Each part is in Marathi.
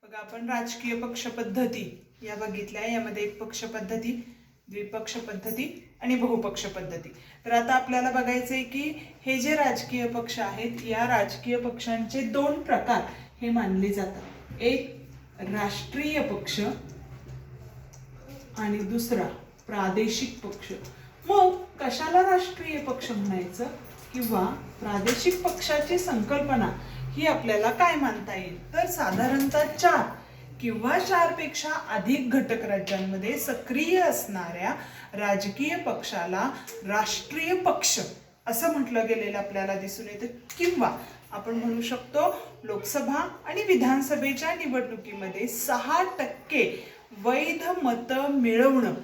बघा आपण राजकीय पक्ष पद्धती या बघितल्या. यामध्ये एक पक्ष पद्धती, द्विपक्ष पद्धती आणि बहुपक्ष पद्धती. तर आता आपल्याला बघायचंय की हे जे राजकीय पक्ष आहेत या राजकीय पक्षांचे दोन प्रकार हे मानले जातात. एक राष्ट्रीय पक्ष आणि दुसरा प्रादेशिक पक्ष. मग कशाला राष्ट्रीय पक्ष म्हणायचं किंवा प्रादेशिक पक्षाची संकल्पना ही आपल्याला काय मानता येईल? तर साधारणतः 4 किंवा 4 पेक्षा अधिक घटक राज्यांमध्ये सक्रिय असणाऱ्या राजकीय पक्षाला राष्ट्रीय पक्ष असं म्हटलं गेलेलं आपल्याला दिसून येतं. किंवा आपण म्हणू शकतो लोकसभा आणि विधानसभेच्या निवडणुकीमध्ये 6% वैध मतं मिळवणं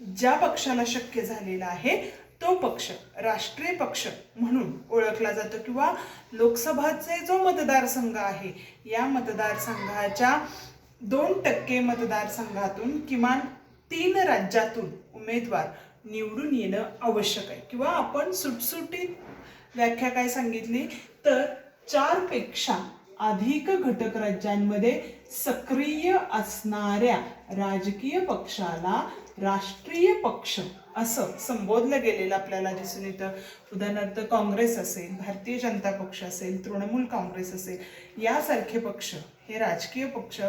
ज्या पक्षाला शक्य झालेला आहे तो पक्ष राष्ट्रीय पक्ष म्हणून ओळखला जातो. किंवा लोकसभाचे जो मतदारसंघ आहे या मतदारसंघाच्या 2% मतदारसंघातून किमान 3 राज्यातून उमेदवार निवडून येणं आवश्यक आहे. किंवा आपण सुटसुटीत व्याख्या काय सांगितली तर 4 पेक्षा अधिक घटक राज्यांमध्ये सक्रिय असणाऱ्या राजकीय पक्षाला राष्ट्रीय पक्ष असं संबोधलं गेलेलं आपल्याला दिसून येतं. उदाहरणार्थ काँग्रेस असेल, भारतीय जनता पक्ष असेल, तृणमूल काँग्रेस असेल यासारखे पक्ष हे राजकीय पक्ष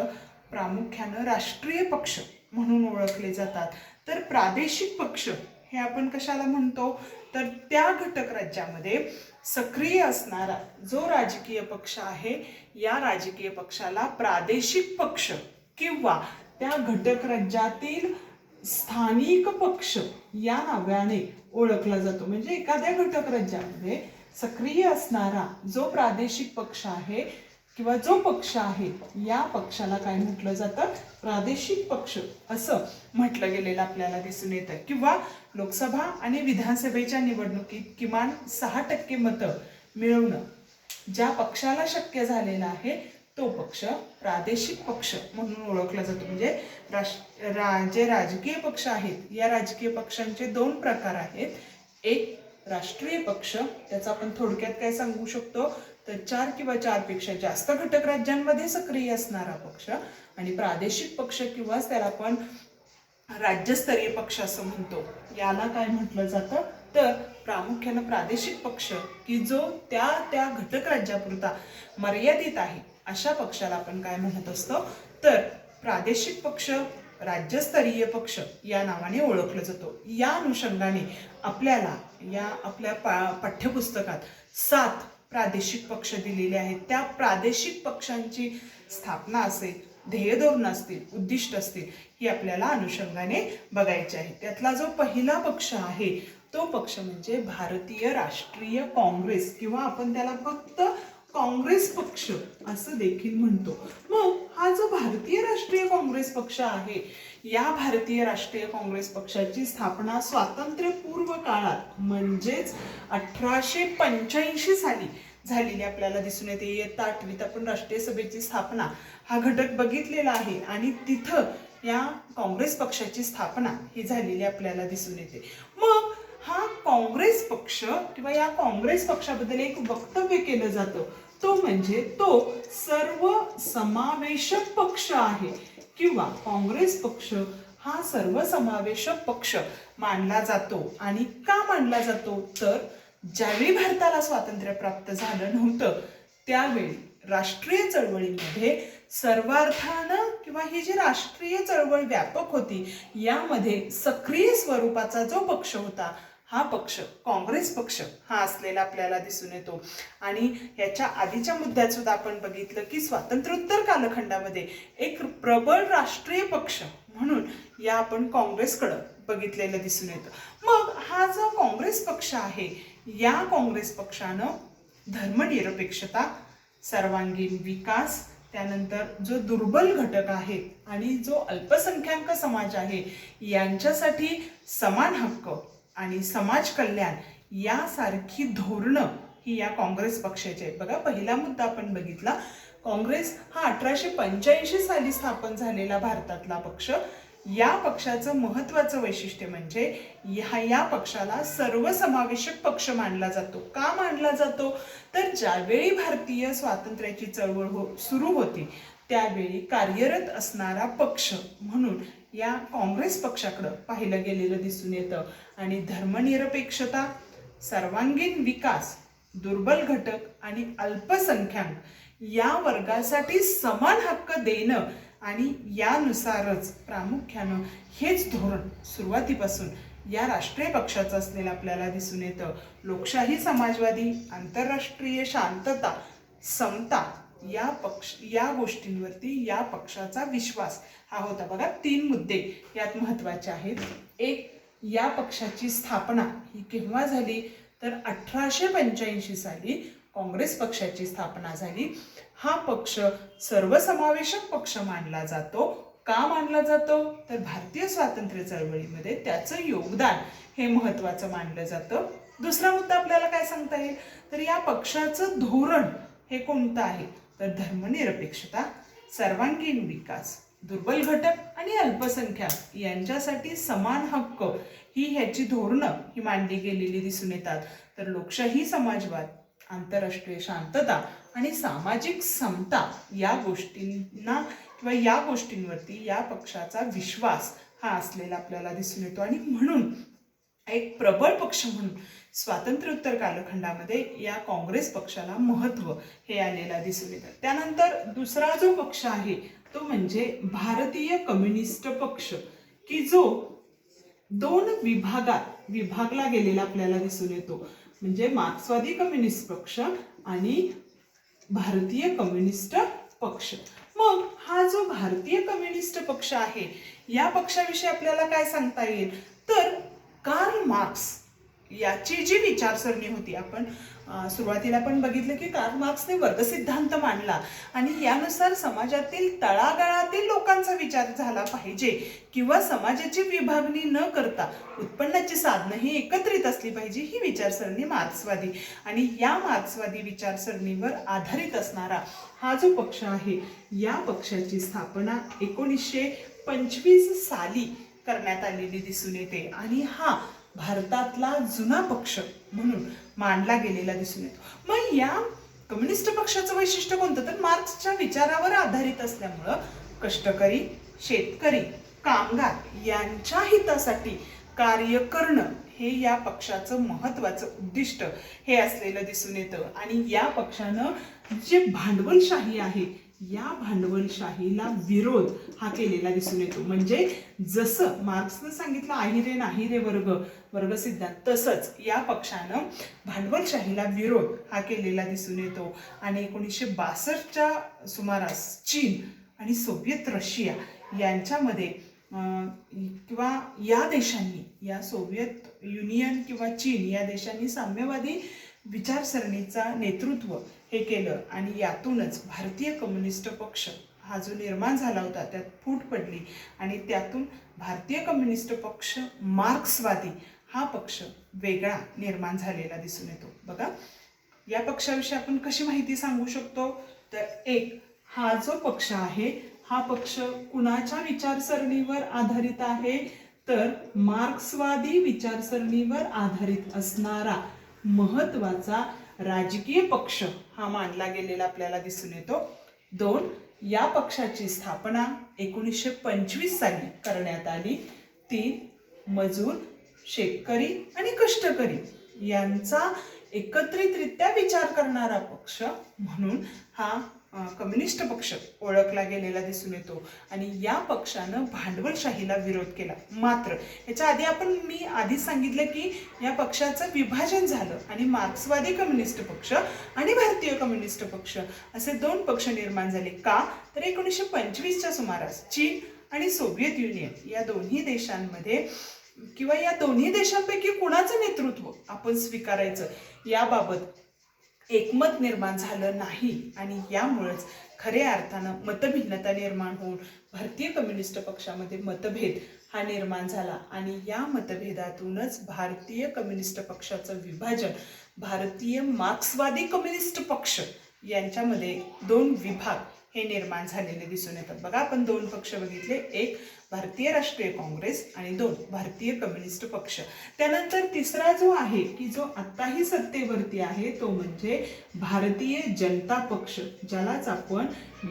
प्रामुख्यानं राष्ट्रीय पक्ष म्हणून ओळखले जातात. तर प्रादेशिक पक्ष हे आपण कशाला म्हणतो तर त्या घटक राज्यामध्ये सक्रिय असणारा जो राजकीय पक्ष आहे या राजकीय पक्षाला प्रादेशिक पक्ष किंवा त्या घटक राज्यातील स्थानिक पक्ष या नावाने ओळखला जातो. म्हणजे एखाद्या घटक राज्यामध्ये सक्रिय असणारा जो प्रादेशिक पक्ष आहे किंवा जो पक्ष आहे या पक्षाला काय म्हटलं जातं? प्रादेशिक पक्ष असं म्हटलं गेलेलं आपल्याला दिसून येतं. किंवा लोकसभा आणि विधानसभेच्या निवडणुकीत किमान 6% मतं मिळवणं ज्या पक्षाला शक्य झालेला आहे तो पक्ष प्रादेशिक पक्ष म्हणून ओळखला जातो. म्हणजे जे राजकीय पक्ष आहेत या राजकीय पक्षांचे 2 प्रकार आहेत. एक राष्ट्रीय पक्ष, त्याचा आपण थोडक्यात काय सांगू शकतो तर 4 किंवा 4 पेक्षा जास्त घटक राज्यांमध्ये सक्रिय असणारा पक्ष. आणि प्रादेशिक पक्ष किंवा त्याला आपण राज्यस्तरीय पक्ष असं म्हणतो. याला काय म्हटलं जातं तर प्रामुख्यानं प्रादेशिक पक्ष की जो त्या त्या घटक राज्यापुरता मर्यादित आहे अशा पक्षाला आपण काय म्हणत असतो तर प्रादेशिक पक्ष, राज्यस्तरीय पक्ष या नावाने ओळखलं जातो. या अनुषंगाने आपल्याला या आपल्या पाठ्यपुस्तकात 7 प्रादेशिक पक्ष दिलेले आहेत. त्या प्रादेशिक पक्षांची स्थापना असेल, ध्येय धोरण असतील, उद्दिष्ट असतील ही आपल्याला अनुषंगाने बघायची आहे. त्यातला जो पहिला पक्ष आहे तो पक्ष म्हणजे भारतीय राष्ट्रीय काँग्रेस किंवा आपण त्याला फक्त काँग्रेस पक्ष असं देखील म्हणतो. मग हा जो भारतीय राष्ट्रीय काँग्रेस पक्ष आहे या भारतीय राष्ट्रीय काँग्रेस पक्षाची स्थापना स्वातंत्र्यपूर्व काळात म्हणजेच 1885 साली झालेली आपल्याला दिसून येते. इयत्ता 8वीत आपण राष्ट्रीय सभेची स्थापना हा घटक बघितलेला आहे आणि तिथं या काँग्रेस पक्षाची स्थापना ही झालेली आपल्याला दिसून येते. मग हा काँग्रेस पक्ष किंवा या काँग्रेस पक्षाबद्दल एक वक्तव्य केलं जातं तो म्हणजे तो सर्व समावेशक पक्ष आहे किंवा काँग्रेस पक्ष हा सर्वसमावेशक पक्ष मानला जातो. आणि का मानला जातो तर ज्यावेळी भारताला स्वातंत्र्य प्राप्त झालं नव्हतं त्यावेळी राष्ट्रीय चळवळीमध्ये सर्वार्थानं किंवा ही जी राष्ट्रीय चळवळ व्यापक होती यामध्ये सक्रिय स्वरूपाचा जो पक्ष होता हा पक्ष काँग्रेस पक्ष हा असलेला आपल्याला दिसून येतो. आणि याच्या आधीच्या मुद्द्यात सुद्धा आपण बघितलं की स्वातंत्र्योत्तर कालखंडामध्ये एक प्रबळ राष्ट्रीय पक्ष म्हणून या आपण काँग्रेसकडं बघितलेलं दिसून येतं. मग हा जो काँग्रेस पक्ष आहे या काँग्रेस पक्षानं धर्मनिरपेक्षता, सर्वांगीण विकास, त्यानंतर जो दुर्बल घटक आहे आणि जो अल्पसंख्याक समाज आहे यांच्यासाठी समान हक्क आणि समाज कल्याण यासारखी धोरणं ही या काँग्रेस पक्षाची आहेत. बघा पहिला मुद्दा आपण बघितला काँग्रेस हा 1885 साली स्थापन झालेला भारतातला पक्ष या पक्षाचं महत्त्वाचं वैशिष्ट्य म्हणजे या पक्षाला सर्वसमावेशक पक्ष मानला जातो. का मानला जातो? तर ज्यावेळी भारतीय स्वातंत्र्याची चळवळ सुरू होती त्यावेळी कार्यरत असणारा पक्ष म्हणून या काँग्रेस पक्षाकडे पाहिलं गेलेलं दिसून येतं. आणि धर्मनिरपेक्षता, सर्वांगीण विकास, दुर्बल घटक आणि अल्पसंख्याक या वर्गासाठी समान हक्क देणं आणि यानुसारच प्रामुख्यानं हेच धोरण सुरुवातीपासून या राष्ट्रीय पक्षाचं असलेलं आपल्याला दिसून येतं. लोकशाही, समाजवादी, आंतरराष्ट्रीय शांतता, समता या गोष्टींवरती या पक्षाचा विश्वास हा होता. बघा, 3 मुद्दे यात महत्त्वाचे आहेत. एक, या पक्षाची स्थापना ही केव्हा झाली? तर 1885 साली काँग्रेस पक्षाची स्थापना झाली. हा पक्ष सर्वसमावेशक पक्ष मानला जातो. का मानला जातो? तर भारतीय स्वातंत्र्य चळवळीमध्ये त्याचं योगदान हे महत्त्वाचं मानलं जातं. दुसरा मुद्दा आपल्याला काय सांगता येईल? तर या पक्षाचं धोरण हे कोणतं आहे? तर धर्मनिरपेक्षता, सर्वांगीण विकास, दुर्बल घटक आणि अल्पसंख्याक यांच्यासाठी समान हक्क ही ह्याची धोरणं ही मांडली गेलेली दिसून येतात. तर लोकशाही, समाजवाद, आंतरराष्ट्रीय शांतता आणि सामाजिक समता या गोष्टींना किंवा या गोष्टींवरती या पक्षाचा विश्वास हा असलेला आपल्याला दिसून येतो. आणि म्हणून एक प्रबळ पक्ष म्हणून स्वातंत्र्योत्तर कालखंडामध्ये या काँग्रेस पक्षाला महत्त्व हे आलेला दिसून येतं. त्यानंतर दुसरा जो पक्ष आहे तो म्हणजे भारतीय कम्युनिस्ट पक्ष, की जो 2 विभागात विभागला गेलेला आपल्याला दिसून येतो. म्हणजे मार्क्सवादी कम्युनिस्ट पक्ष आणि भारतीय कम्युनिस्ट पक्ष. मग हा जो भारतीय कम्युनिस्ट पक्ष आहे या पक्षाविषयी आपल्याला काय सांगता येईल? तर कार्ल मार्क्स याची जी विचारसरणी होती, आपण सुरुवातीला पण बघितलं की कार्ल मार्क्सने वर्गसिद्धांत मांडला आणि यानुसार समाजातील तळागाळातील लोकांचा विचार झाला पाहिजे किंवा समाजाची विभागणी न करता उत्पन्नाची साधनं ही एकत्रित असली पाहिजे, ही विचारसरणी मार्क्सवादी. आणि या मार्क्सवादी विचारसरणीवर आधारित असणारा हा जो पक्ष आहे या पक्षाची स्थापना 1925 साली करण्यात आलेली दिसून येते आणि हा भारतातला जुना पक्ष म्हणून मानला गेलेला दिसून येतो. मग या कम्युनिस्ट पक्षाचं वैशिष्ट्य कोणतं? तर मार्क्सच्या विचारावर आधारित असल्यामुळं कष्टकरी, शेतकरी, कामगार यांच्या हितासाठी कार्य करणं हे या पक्षाचं महत्त्वाचं उद्दिष्ट हे असलेलं दिसून येतं. आणि या पक्षानं जे भांडवलशाही आहे या भांडवलशाहीला विरोध हा केलेला दिसून येतो. म्हणजे जसं मार्क्सनं सांगितलं अहिरे नाहिरे वर्ग सिद्धांत, तसंच या पक्षानं भांडवलशाहीला विरोध हा केलेला दिसून येतो. आणि 1962च्या सुमारास चीन आणि सोव्हिएत रशिया यांच्यामध्ये किंवा या देशांनी, या सोव्हिएत युनियन किंवा चीन या देशांनी साम्यवादी विचारसरणीचा नेतृत्व हे केलं आणि यातूनच भारतीय कम्युनिस्ट पक्ष हा जो निर्माण झाला होता त्यात फूट पडली आणि त्यातून भारतीय कम्युनिस्ट पक्ष मार्क्सवादी हा पक्ष वेगळा निर्माण झालेला दिसून येतो. बघा, या पक्षाविषयी आपण कशी माहिती सांगू शकतो? तर एक, हा जो पक्ष आहे हा पक्ष कुणाच्या विचारसरणीवर आधारित आहे? तर मार्क्सवादी विचारसरणीवर आधारित असणारा महत्त्वाचा राजकीय पक्ष हा मानला गेलेला आपल्याला दिसून येतो. 2, या पक्षाची स्थापना 1925 साली करण्यात आली. 3, मजूर, शेतकरी आणि कष्टकरी यांचा एकत्रितरित्या विचार करणारा पक्ष म्हणून हा कम्युनिस्ट पक्ष ओळखला गेलेला दिसून येतो. आणि या पक्षानं भांडवलशाहीला विरोध केला. मात्र याच्या आधी मी आधी सांगितलं की या पक्षाचं विभाजन झालं आणि मार्क्सवादी कम्युनिस्ट पक्ष आणि भारतीय कम्युनिस्ट पक्ष असे 2 पक्ष निर्माण झाले. का? तर 1925च्या सुमारास चीन आणि सोव्हिएत युनियन या दोन्ही देशांमध्ये किंवा या दोन्ही देशांपैकी कुणाचं नेतृत्व आपण स्वीकारायचं याबाबत एकमत निर्माण झालं नाही आणि यामुळेच खऱ्या अर्थानं मतभिन्नता निर्माण होऊन भारतीय कम्युनिस्ट पक्षामध्ये मतभेद हा निर्माण झाला आणि या मतभेदातूनच भारतीय कम्युनिस्ट पक्षाचं विभाजन भारतीय मार्क्सवादी कम्युनिस्ट पक्ष यांच्यामध्ये 2 विभाग हे निर्माण झालेले दिसून येतात. बघा आपण दोन पक्ष बघितले, एक भारतीय राष्ट्रीय काँग्रेस आणि दोन भारतीय कम्युनिस्ट पक्ष. त्यानंतर तिसरा जो आहे की जो आत्ताही सत्तेवरती आहे तो म्हणजे भारतीय जनता पक्ष, ज्यालाच आपण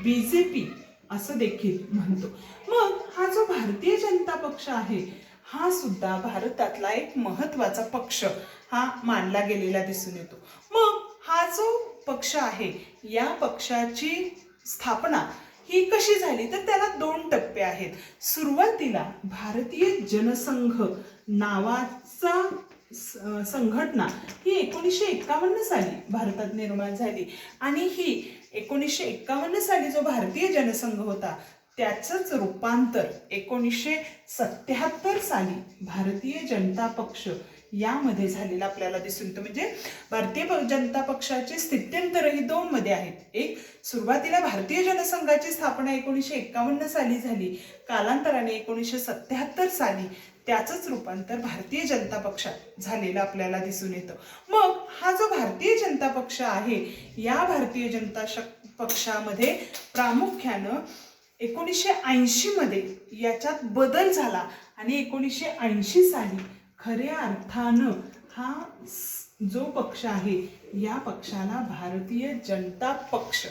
BJP असं देखील म्हणतो. मग हा जो भारतीय जनता पक्ष आहे हा सुद्धा भारतातला एक महत्वाचा पक्ष हा मानला गेलेला दिसून येतो. मग हा जो पक्ष आहे या पक्षाची स्थापना ही कशी झाली तर त्याला दोन टप्पे आहेत. सुरुवातीला भारतीय जनसंघ नावाचा संघटना ही 1951 साली भारतात निर्माण झाली आणि ही 1951 साली जो भारतीय जनसंघ होता त्याचंच रूपांतर 1977 साली भारतीय जनता पक्ष यामध्ये झालेला आपल्याला दिसून येतं. म्हणजे भारतीय जनता पक्षाचे स्थित्यंतरही दोन मध्ये आहेत. एक, सुरुवातीला भारतीय जनसंघाची स्थापना 1951 साली झाली, कालांतराने 1977 साली त्याचंच रूपांतर भारतीय जनता पक्षात झालेलं आपल्याला दिसून येतं. मग हा जो भारतीय जनता पक्ष आहे या भारतीय जनता पक्षामध्ये प्रामुख्यानं 1980 मध्ये याच्यात बदल झाला आणि 1980 साली खऱ्या अर्थानं हा जो पक्ष आहे या पक्षाला भारतीय जनता पक्ष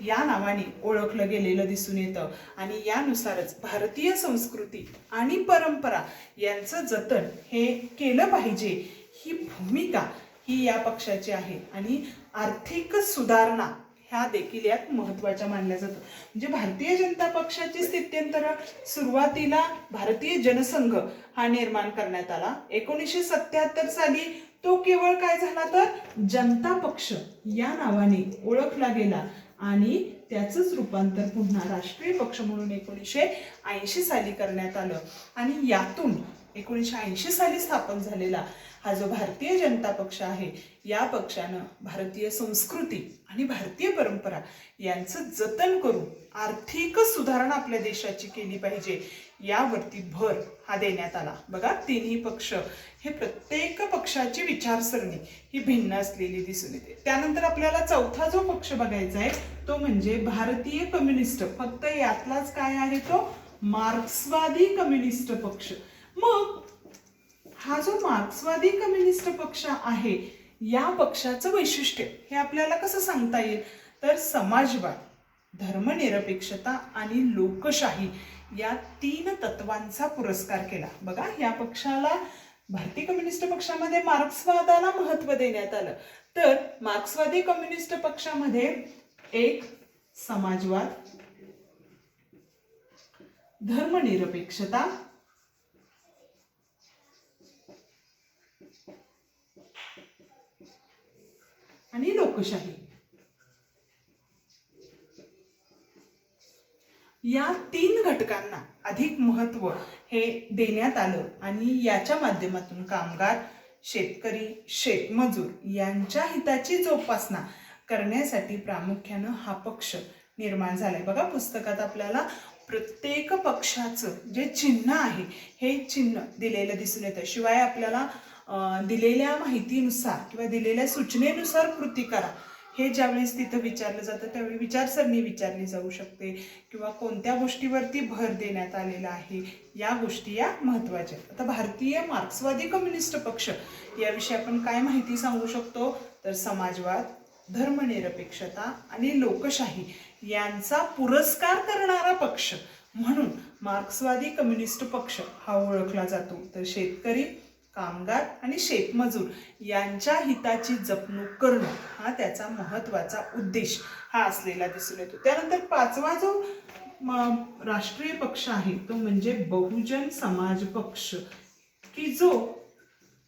या नावाने ओळखलं गेलेलं दिसून येतं. आणि यानुसारच भारतीय संस्कृती आणि परंपरा यांचं जतन हे केलं पाहिजे ही भूमिका ही या पक्षाची आहे. आणि आर्थिक सुधारणा ह्या देखील यात महत्त्वाच्या मानल्या जातात. म्हणजे भारतीय जनता पक्षाची स्थित्यंतर सुरुवातीला भारतीय जनसंघ हा निर्माण करण्यात आला. 1977 साली तो केवळ काय झाला तर जनता पक्ष या नावाने ओळखला गेला आणि त्याचंच रूपांतर पुन्हा राष्ट्रीय पक्ष म्हणून 1980 साली करण्यात आलं. आणि यातून 1980 साली स्थापन झालेला हा जो भारतीय जनता पक्ष आहे या पक्षानं भारतीय संस्कृती आणि भारतीय परंपरा यांचं जतन करून आर्थिक सुधारणा आपल्या देशाची केली पाहिजे यावरती भर हा देण्यात आला. बघा तिन्ही पक्ष हे प्रत्येक पक्षाची विचारसरणी ही भिन्न असलेली दिसून येते. त्यानंतर आपल्याला चौथा जो पक्ष बघायचा आहे तो म्हणजे भारतीय कम्युनिस्ट. फक्त यातलाच काय आहे तो मार्क्सवादी कम्युनिस्ट पक्ष. मग हा जो मार्क्सवादी कम्युनिस्ट पक्ष आहे या पक्षाचं वैशिष्ट्य हे आपल्याला कसं सांगता येईल तर समाजवाद, धर्मनिरपेक्षता आणि लोकशाही या तीन तत्वांचा पुरस्कार केला. बघा या पक्षाला भारतीय कम्युनिस्ट पक्षामध्ये मार्क्सवादाला महत्त्व देण्यात आलं तर मार्क्सवादी कम्युनिस्ट पक्षामध्ये एक समाजवाद, धर्मनिरपेक्षता आणि लोकशाही या तीन घटकांना अधिक महत्त्व हे देण्यात आलं आणि याच्या माध्यमातून कामगार, शेतकरी, शेतमजूर यांच्या हिताची जोपासना करण्यासाठी प्रामुख्यानं हा पक्ष निर्माण झालाय. बघा पुस्तकात आपल्याला प्रत्येक पक्षाचं जे चिन्ह आहे हे चिन्ह दिलेलं दिसून येतं. शिवाय आपल्याला दिलेल्या माहितीनुसार किंवा दिलेल्या सूचनेनुसार कृती करा हे ज्यावेळेस तिथं विचारलं जातं त्यावेळी विचारसरणी विचारली जाऊ शकते किंवा कोणत्या गोष्टीवरती भर देण्यात आलेला आहे या गोष्टी या महत्त्वाच्या. आता भारतीय मार्क्सवादी कम्युनिस्ट पक्ष याविषयी आपण काय माहिती सांगू शकतो तर समाजवाद, धर्मनिरपेक्षता आणि लोकशाही यांचा पुरस्कार करणारा पक्ष म्हणून मार्क्सवादी कम्युनिस्ट पक्ष हा ओळखला जातो. तर शेतकरी, कामगार आणि शेतमजूर यांच्या हिताची जपणूक करणं हा त्याचा महत्त्वाचा उद्देश हा असलेला दिसून येतो. त्यानंतर पाचवा जो राष्ट्रीय पक्ष आहे तो म्हणजे बहुजन समाज पक्ष की जो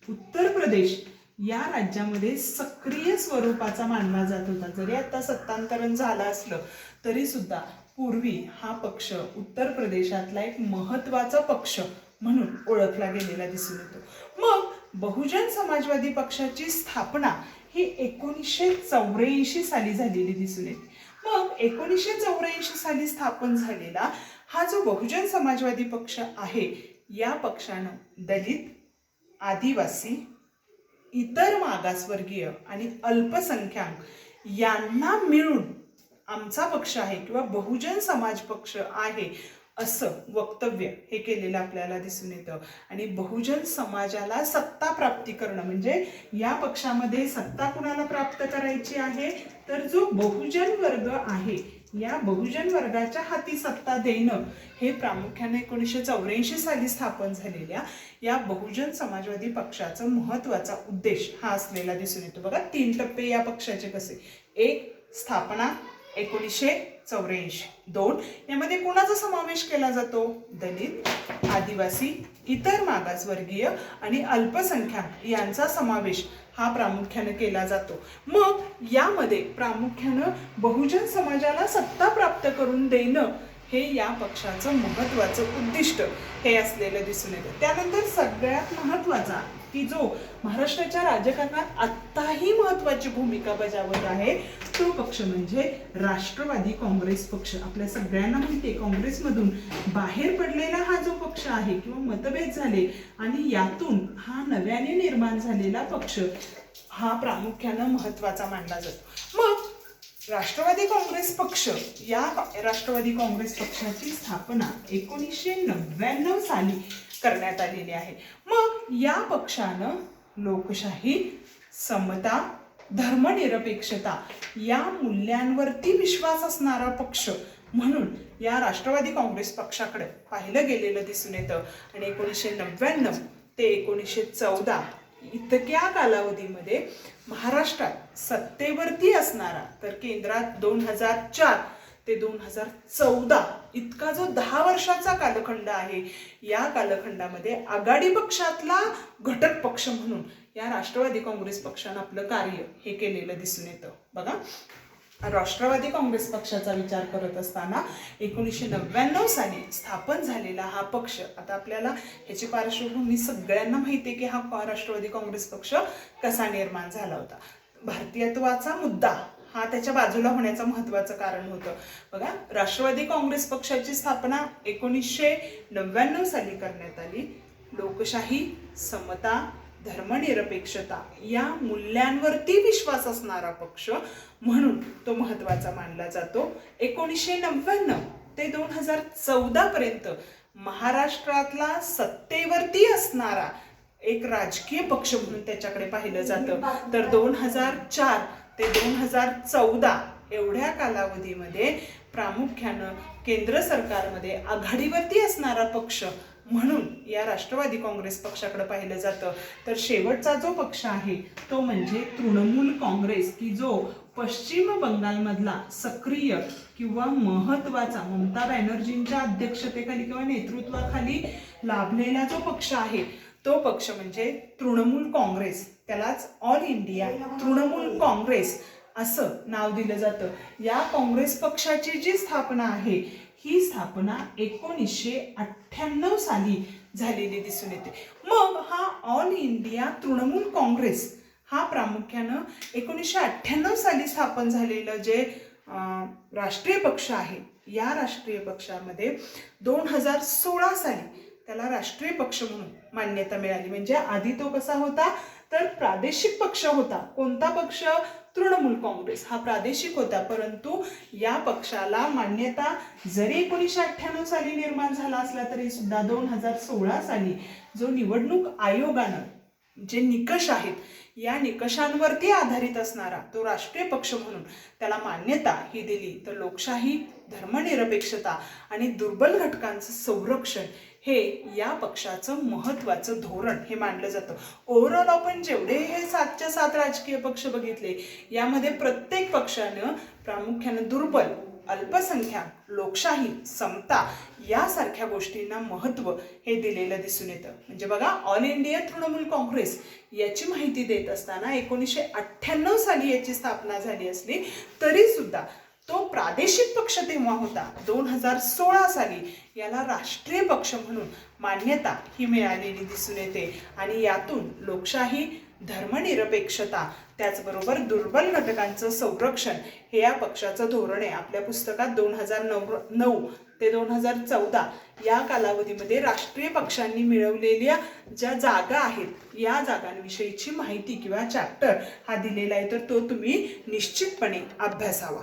उत्तर प्रदेश या राज्यामध्ये सक्रिय स्वरूपाचा मानला जात होता. जरी आता सत्तांतरण झालं असलं तरी सुद्धा पूर्वी हा पक्ष उत्तर प्रदेशातला एक महत्त्वाचा पक्ष म्हणून ओळखला गेलेला दिसून येतो. मग बहुजन समाजवादी पक्षाची स्थापना ही 1984 साली झालेली दिसून येते. मग 1984 साली स्थापन झालेला हा जो बहुजन समाजवादी पक्ष आहे या पक्षानं दलित, आदिवासी, इतर मागासवर्गीय आणि अल्पसंख्याक यांना मिळून आमचा पक्ष आहे किंवा बहुजन समाज पक्ष आहे असं वक्तव्य हे केलेलं आपल्याला दिसून येतं. आणि बहुजन समाजाला सत्ता प्राप्ती करणं म्हणजे या पक्षामध्ये सत्ता कुणाला प्राप्त करायची आहे, तर जो बहुजन वर्ग आहे या बहुजन वर्गाच्या हाती सत्ता देणं हे प्रामुख्याने 1984 साली स्थापन झालेल्या या बहुजन समाजवादी पक्षाचा महत्वाचा उद्देश हा असलेला दिसून येतो. बघा 3 टप्पे या पक्षाचे कसे. 1 स्थापना 1984. 2 यामध्ये कोणाचा समावेश केला जातो, दलित, आदिवासी, इतर मागासवर्गीय आणि अल्पसंख्याक यांचा समावेश हा प्रामुख्याने केला जातो. मग यामध्ये प्रामुख्यानं बहुजन समाजाला सत्ता प्राप्त करून देणं हे या पक्षाचं महत्वाचं उद्दिष्ट हे असलेलं दिसून येतं. त्यानंतर सगळ्यात महत्वाचा की जो महाराष्ट्राच्या राजकारणात आत्ताही महत्वाची भूमिका बजावत आहे तो पक्ष म्हणजे राष्ट्रवादी काँग्रेस पक्ष. आपल्या सगळ्यांना माहिती आहे काँग्रेसमधून बाहेर पडलेला हा जो पक्ष आहे किंवा मतभेद झाले आणि यातून हा नव्याने निर्माण झालेला पक्ष हा प्रामुख्यानं महत्वाचा मानला जातो. मग राष्ट्रवादी काँग्रेस पक्ष या राष्ट्रवादी काँग्रेस पक्षाची स्थापना 1999 साली करण्यात आलेली आहे. मग या पक्षानं लोकशाही, समता, धर्मनिरपेक्षता या मूल्यांवरती विश्वास असणारा पक्ष म्हणून या राष्ट्रवादी काँग्रेस पक्षाकडे पाहिलं गेलेलं दिसून येतं. आणि 1999 ते 1914 इतक्या कालावधीमध्ये महाराष्ट्रात सत्तेवरती असणारा तर केंद्रात 2004 ते 2014 इतका जो 10 वर्षाचा कालखंड आहे या कालखंडामध्ये आघाडी पक्षातला घटक पक्ष म्हणून या राष्ट्रवादी काँग्रेस पक्षानं आपलं कार्य हे केलेलं दिसून येतं. बघा राष्ट्रवादी काँग्रेस पक्षाचा विचार करत असताना 1999 साली स्थापन झालेला हा पक्ष, आता आपल्याला ह्याची पार्श्वभूमी सगळ्यांना माहिती आहे की हा राष्ट्रवादी काँग्रेस पक्ष कसा निर्माण झाला होता. भारतीयत्वाचा मुद्दा हा त्याच्या बाजूला होण्याचं महत्वाचं कारण होतं. बघा राष्ट्रवादी काँग्रेस पक्षाची स्थापना 1999 साली करण्यात आली. लोकशाही, समता, धर्मनिरपेक्षता या मूल्यांवरती विश्वास असणारा पक्ष म्हणून तो महत्वाचा मानला जातो. 1999 ते 2014 पर्यंत महाराष्ट्रातला सत्तेवरती असणारा एक राजकीय पक्ष म्हणून त्याच्याकडे पाहिलं जातं. तर 2004 ते 2014 एवढ्या कालावधीमध्ये प्रामुख्यानं केंद्र सरकारमध्ये आघाडीवरती असणारा पक्ष म्हणून या राष्ट्रवादी काँग्रेस पक्षाकडे पाहिलं जातं. तर शेवटचा जो पक्ष आहे तो म्हणजे तृणमूल काँग्रेस की जो पश्चिम बंगालमधला सक्रिय किंवा महत्वाचा ममता बॅनर्जींच्या अध्यक्षतेखाली किंवा नेतृत्वाखाली लाभलेला जो पक्ष आहे तो पक्ष म्हणजे तृणमूल काँग्रेस. त्यालाच ऑल इंडिया तृणमूल काँग्रेस असं नाव दिलं जातं. या काँग्रेस पक्षाची जी स्थापना आहे ही स्थापना 1998 साली झालेली दिसून येते. मग हा ऑल इंडिया तृणमूल काँग्रेस हा प्रामुख्यानं 1998 साली स्थापन झालेलं जे राष्ट्रीय पक्ष आहे या राष्ट्रीय पक्षामध्ये 2016 साली त्याला राष्ट्रीय पक्ष म्हणून मान्यता मिळाली. म्हणजे आधी तो कसा होता तर प्रादेशिक पक्ष होता. कोणता पक्ष? तृणमूल काँग्रेस हा प्रादेशिक होता. परंतु या पक्षाला मान्यता जरी 1998 साली निर्माण झाला असला तरी सुद्धा 2016 साली जो निवडणूक आयोगानं जे निकष आहेत या निकषांवरती आधारित असणारा तो राष्ट्रीय पक्ष म्हणून त्याला मान्यता ही दिली. तर लोकशाही, धर्मनिरपेक्षता आणि दुर्बल घटकांचं संरक्षण हे या पक्षाचं महत्वाचं धोरण हे मानलं जातं. ओव्हरऑल आपण जेवढे हे 7च्या 7 राजकीय पक्ष बघितले यामध्ये प्रत्येक पक्षानं प्रामुख्यानं दुर्बल, अल्पसंख्याक, लोकशाही, समता यासारख्या गोष्टींना महत्त्व हे दिलेलं दिसून येतं. म्हणजे बघा ऑल इंडिया तृणमूल काँग्रेस याची माहिती देत असताना 1998 साली याची स्थापना झाली असली तरी सुद्धा तो प्रादेशिक पक्ष तेव्हा होता. 2016 साली याला राष्ट्रीय पक्ष म्हणून मान्यता ही मिळालेली दिसून येते. आणि यातून लोकशाही, धर्मनिरपेक्षता त्याचबरोबर दुर्बल घटकांचं संरक्षण हे या पक्षाचं धोरण आहे. आपल्या पुस्तकात 2009 ते 2014 या कालावधीमध्ये राष्ट्रीय पक्षांनी मिळवलेल्या ज्या जागा आहेत या जागांविषयीची माहिती किंवा चॅप्टर हा दिलेला आहे. तर तो तुम्ही निश्चितपणे अभ्यासावा.